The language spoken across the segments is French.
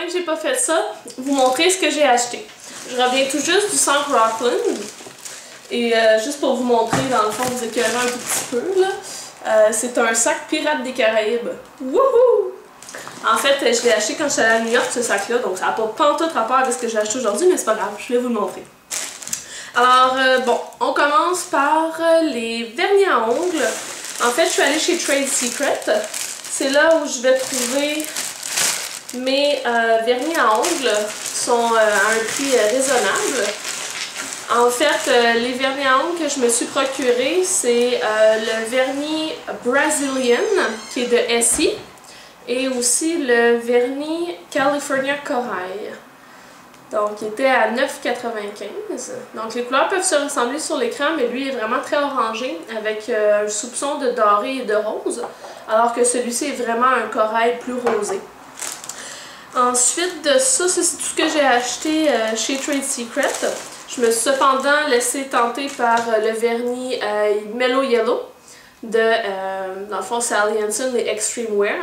que j'ai pas fait ça, vous montrer ce que j'ai acheté. Je reviens tout juste du centre Rockland. Et juste pour vous montrer, dans le fond, vous éclairer un petit peu, là. C'est un sac Pirates des Caraïbes. Wouhou! En fait, je l'ai acheté quand j'étais allée à New York, ce sac-là, donc ça n'a pas pantoute rapport avec ce que j'ai acheté aujourd'hui, mais c'est pas grave, je vais vous le montrer. Alors, bon, on commence par les vernis à ongles. En fait, je suis allée chez Trade Secret. C'est là où je vais trouver mes vernis à ongles qui sont à un prix raisonnable. En fait, les vernis à ongles que je me suis procuré, c'est le vernis Brazilian, qui est de Essie, et aussi le vernis California Corail. Donc, il était à 9,95 $. Donc, les couleurs peuvent se ressembler sur l'écran, mais lui est vraiment très orangé, avec un soupçon de doré et de rose, alors que celui-ci est vraiment un corail plus rosé. Ensuite de ça, c'est tout ce que j'ai acheté chez Trade Secret. Je me suis cependant laissé tenter par le vernis Mellow Yellow de, dans le fond, Sally Hansen et Extreme Wear.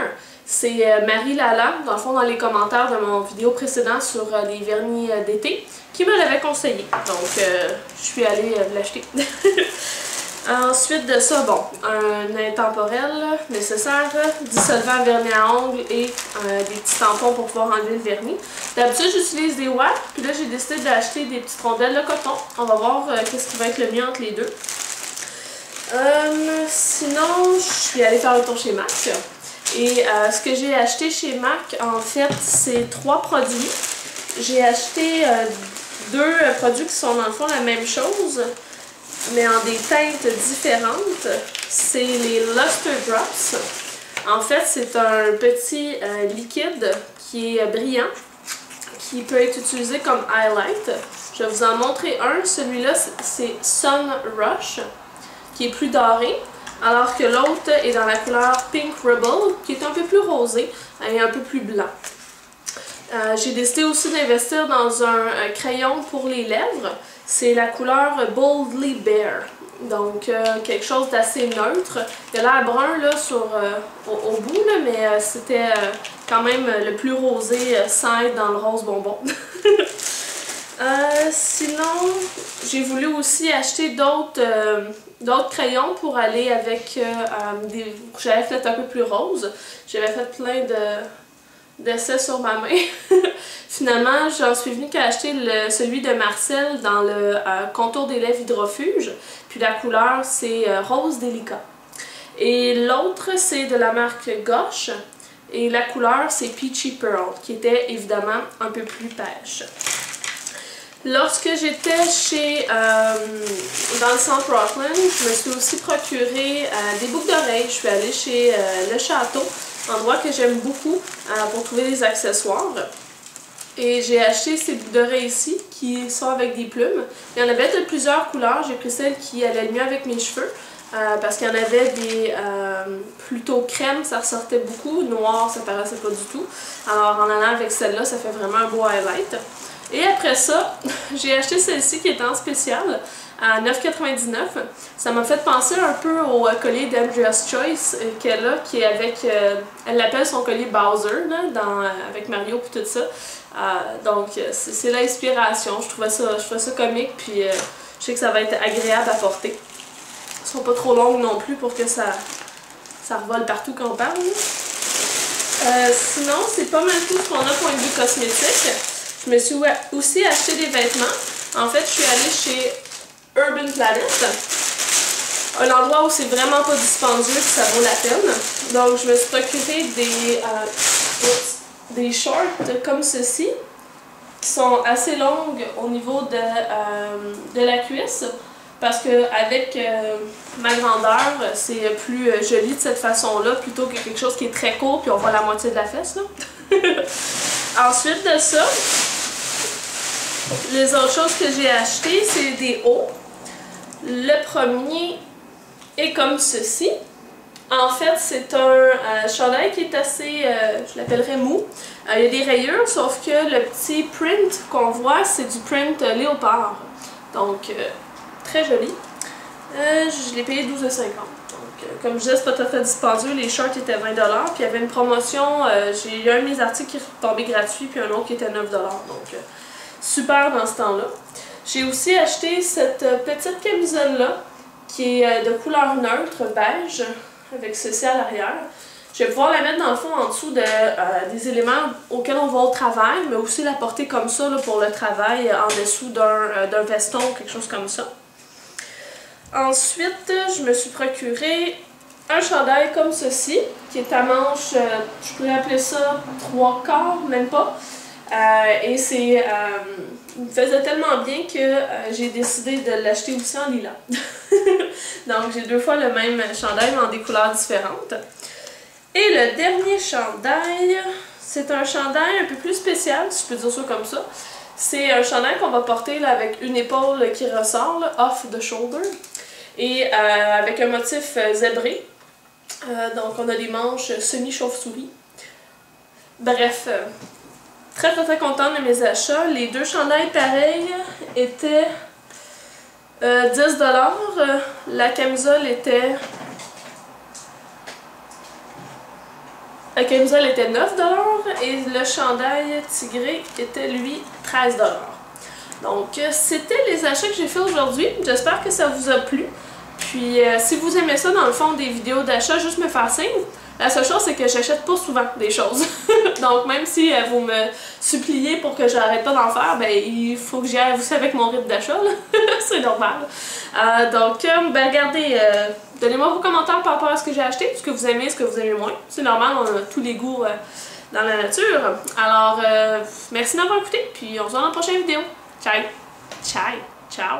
C'est Marie Lala, dans le fond, dans les commentaires de mon vidéo précédent sur les vernis d'été, qui me l'avait conseillé. Donc, je suis allée l'acheter. Ensuite de ça, bon, un intemporel nécessaire, dissolvant vernis à ongles et des petits tampons pour pouvoir enlever le vernis. D'habitude, j'utilise des wipes, puis là, j'ai décidé d'acheter des petites rondelles de coton. On va voir qu'est-ce qui va être le mieux entre les deux. Sinon, je suis allée faire le tour chez MAC. Et ce que j'ai acheté chez MAC, en fait, c'est 3 produits. J'ai acheté 2 produits qui sont dans le fond la même chose, mais en des teintes différentes. C'est les Luster Drops. En fait, c'est un petit liquide qui est brillant, qui peut être utilisé comme highlight. Je vais vous en montrer un. Celui-là, c'est Sun Rush, qui est plus doré, alors que l'autre est dans la couleur Pink Rebel, qui est un peu plus rosé et un peu plus blanc. J'ai décidé aussi d'investir dans un crayon pour les lèvres. C'est la couleur Boldly Bare. Donc, quelque chose d'assez neutre. Il a l'air brun là, au bout, là, mais c'était quand même le plus rosé sans être dans le rose bonbon. Sinon, j'ai voulu aussi acheter d'autres crayons pour aller avec des... J'avais fait un peu plus rose. J'avais fait plein d'essais sur ma main. Finalement, j'en suis venue qu'à acheter celui de Marcel dans le contour des lèvres hydrofuge. Puis la couleur, c'est rose délicat. Et l'autre, c'est de la marque Gosh. Et la couleur, c'est Peachy Pearl, qui était évidemment un peu plus pêche. Lorsque j'étais dans le centre Rockland, je me suis aussi procuré des boucles d'oreilles. Je suis allée chez Le Château, endroit que j'aime beaucoup pour trouver des accessoires. Et j'ai acheté ces boucles d'oreilles ici, qui sont avec des plumes. Il y en avait de plusieurs couleurs. J'ai pris celle qui allait le mieux avec mes cheveux. Parce qu'il y en avait des plutôt crème, ça ressortait beaucoup. Noir, ça paraissait pas du tout. Alors en allant avec celle-là, ça fait vraiment un beau highlight. Et après ça, j'ai acheté celle-ci qui est en spécial à 9,99 $. Ça m'a fait penser un peu au collier d'Andrea's Choice qu'elle a, qui est avec, elle l'appelle son collier Bowser, là, avec Mario et tout ça. Donc c'est l'inspiration, je trouvais ça comique, puis je sais que ça va être agréable à porter. Elles ne sont pas trop longues non plus pour que ça revole partout quand on parle. Sinon, c'est pas mal tout ce qu'on a point de vue cosmétique. Je me suis aussi acheté des vêtements. En fait, je suis allée chez Urban Planet, un endroit où c'est vraiment pas dispendieux et ça vaut la peine. Donc, je me suis procuré des shorts comme ceci, qui sont assez longues au niveau de la cuisse, parce que avec ma grandeur, c'est plus joli de cette façon-là, plutôt que quelque chose qui est très court puis on voit la moitié de la fesse, là. Ensuite de ça, les autres choses que j'ai achetées, c'est des hauts. Le premier est comme ceci. En fait, c'est un chandail qui est assez, je l'appellerais mou. Il y a des rayures, sauf que le petit print qu'on voit, c'est du print léopard. Donc, très joli. Je l'ai payé 12,50 $. Donc, comme je disais, c'est pas tout à fait dispendieux. Les shorts étaient 20$, puis il y avait une promotion. J'ai eu un de mes articles qui est tombé gratuit, puis un autre qui était 9$. Donc, super dans ce temps-là. J'ai aussi acheté cette petite camisole-là, qui est de couleur neutre, beige, avec ceci à l'arrière. Je vais pouvoir la mettre dans le fond en dessous des éléments auxquels on va au travail, mais aussi la porter comme ça là, pour le travail, en dessous d'un veston ou quelque chose comme ça. Ensuite, je me suis procuré un chandail comme ceci, qui est à manches, je pourrais appeler ça 3/4, même pas. Et c'est, il me faisait tellement bien que j'ai décidé de l'acheter aussi en lilas. Donc j'ai 2 fois le même chandail, mais en des couleurs différentes. Et le dernier chandail, c'est un chandail un peu plus spécial, si je peux dire ça comme ça. C'est un chandail qu'on va porter là, avec une épaule qui ressort, là, off the shoulder, et avec un motif zébré. Donc on a des manches semi-chauve-souris. Bref, très contente de mes achats. Les 2 chandails pareils étaient 10$. La camisole était... La camisole était 9$ et le chandail tigré était lui 13$. Donc c'était les achats que j'ai fait aujourd'hui. J'espère que ça vous a plu. Puis si vous aimez ça dans le fond des vidéos d'achat, juste me faire signe. La seule chose c'est que j'achète pas souvent des choses. Donc même si vous me suppliez pour que j'arrête pas d'en faire, ben il faut que j'y aille, vous savez, avec mon rythme d'achat. C'est normal. Donc ben regardez, donnez-moi vos commentaires par rapport à ce que j'ai acheté, ce que vous aimez, ce que vous aimez moins. C'est normal, on a tous les goûts dans la nature. Alors merci d'avoir écouté, puis on se voit dans la prochaine vidéo. Ciao! Ciao! Ciao!